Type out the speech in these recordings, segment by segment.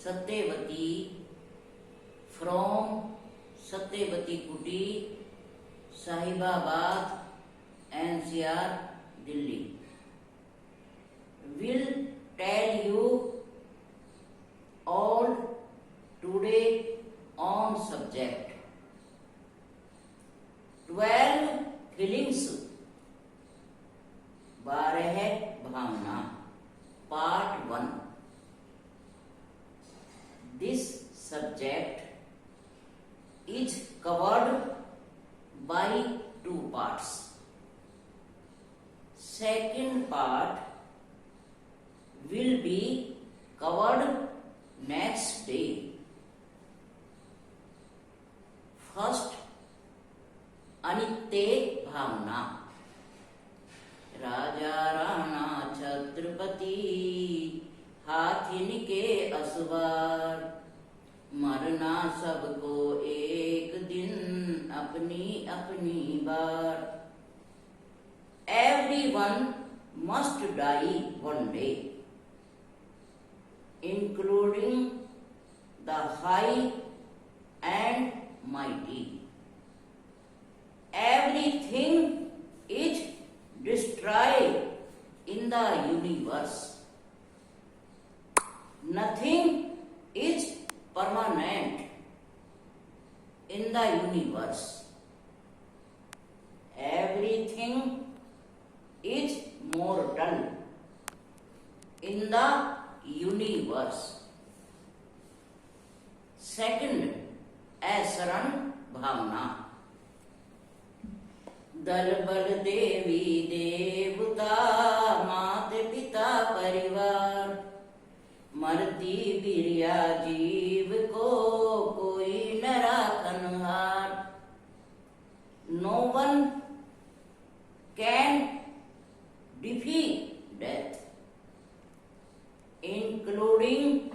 Satyavati from Satyavati कुटी, Sahibabad, NCR, Delhi. Will tell you all today on subject 12 feelings, 12 Bhavna, part 1. This subject is covered by 2 parts. Second part will be covered next day. First, अनित्य भावना. राजा राणा छत्रपति हाथिन के असवार, मरना सबको एक दिन अपनी अपनी बार. Everyone must die one day, including the high and mighty. Everything is destroyed in the universe. Nothing is permanent in the universe. Everything is mortal in the universe. Second, ऐसरण भावना. दल बल देवी देवता माता पिता परिवार, मरती बिरिया जीव को कोई न राखनहार. No one can defeat death, including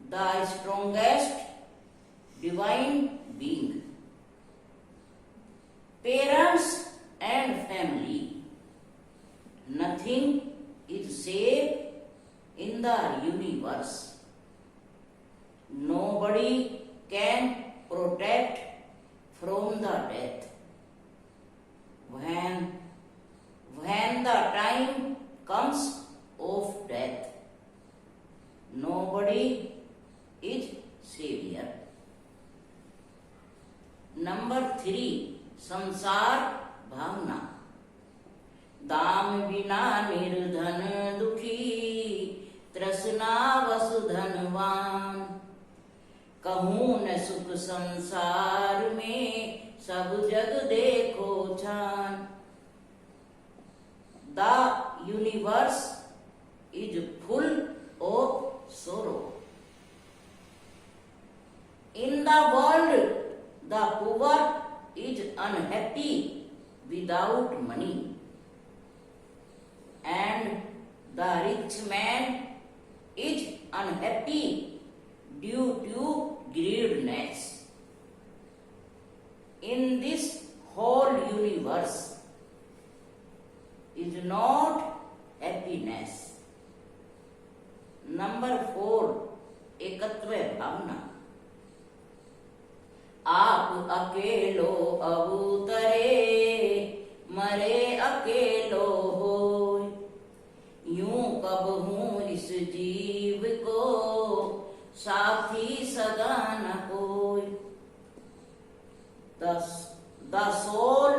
the strongest divine being. Parents and family. Nothing is safe in the universe. Nobody can protect from the death. When the time comes of death, nobody is savior. Number 3, संसार भावना. दाम बिना निर्धन दुखी, तृष्णा वसु धनवान, कहूँ न सुख संसार में सब जग देखो छान. The universe is full of sorrow. In the world, the poor is unhappy without money, and the rich man is unhappy due to greediness. In this whole universe is not happiness. Number 4, एकत्व भावना. आप अकेलो अवतरे, मरे अकेलो होय, यूं कब हूँ इस जीव को साथी सदा न कोई. The soul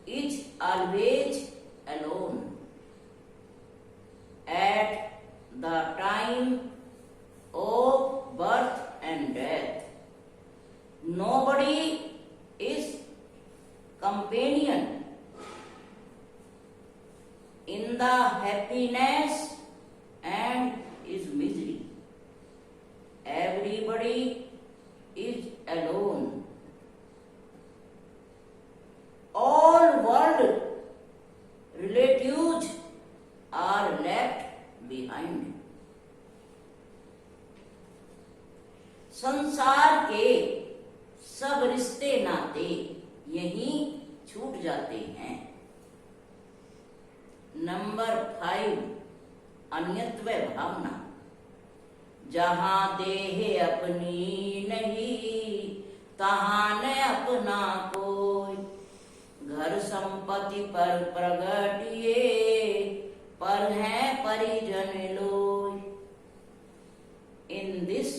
is always alone at the time of birth and death. Nobody is companion in the happiness and is misery. Everybody is alone. All world relatives are left behind. संसार के सब रिश्ते नाते यहीं छूट जाते हैं. नंबर 5, अन्यत्व भावना. जहाँ देह अपनी नहीं, तहाँ न अपना कोई। घर संपत्ति पर प्रगटिए, पर है परिजन लोई। In this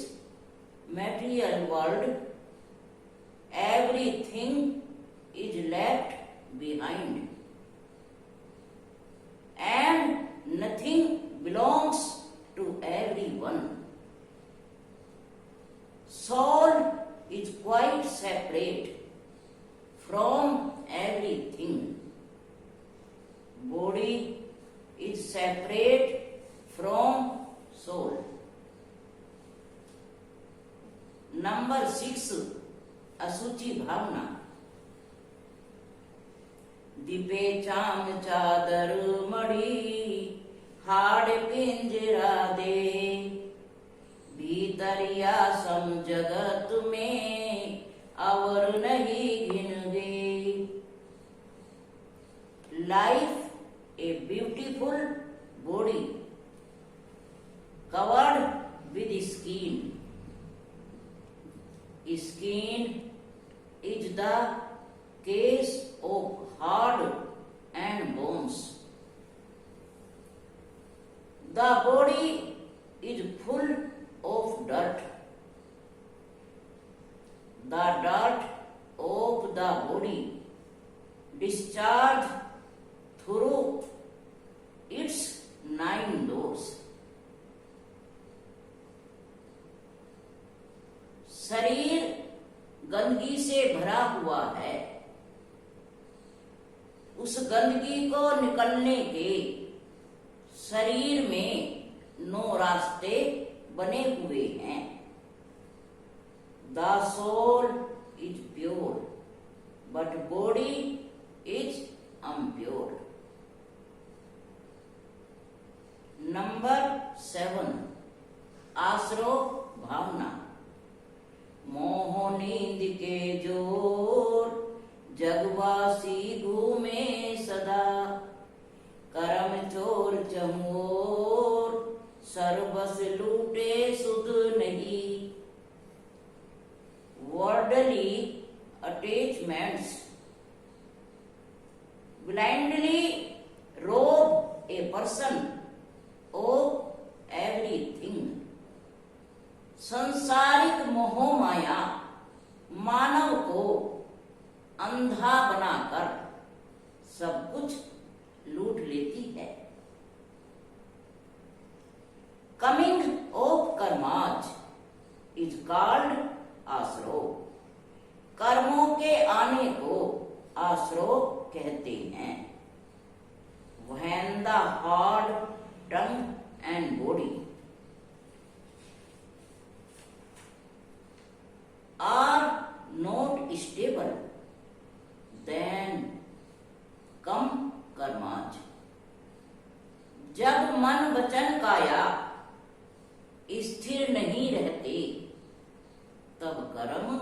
material world, everything is left behind, and nothing belongs to everyone. Soul is quite separate from everything. Body is separate from soul. Number 6, असुचि भावना। दीपे चाम चादर मड़ी, हाड़ पिंजरा दे। भीतरिया सम जगत में, और नहीं घिन गे। Life a beautiful body covered with skin. Skin is the case of heart and bones. The body is full of dirt. The dirt of the body discharges through its 9 doors. शरीर गंदगी से भरा हुआ है। उस गंदगी को निकलने के शरीर में 9 रास्ते बने हुए हैं। The soul is pure, but body is unpure. Number 7, आश्रो भावना। मोह नींद के जोर, जगवासी घूमे सदा। करम चोर चमोर, सर्वस लूटे सुध नहीं। Worldly attachments blindly rob a person of everything. संसारिक मोह माया मानव को अंधा बनाकर सब कुछ लूट लेती है। Coming of karmas is called asrava. कर्मों के आने को आश्रो कहते हैं। When the heart, tongue and body are not stable, then come karmas. जब मन वचन काया स्थिर नहीं रहते, तब कर्म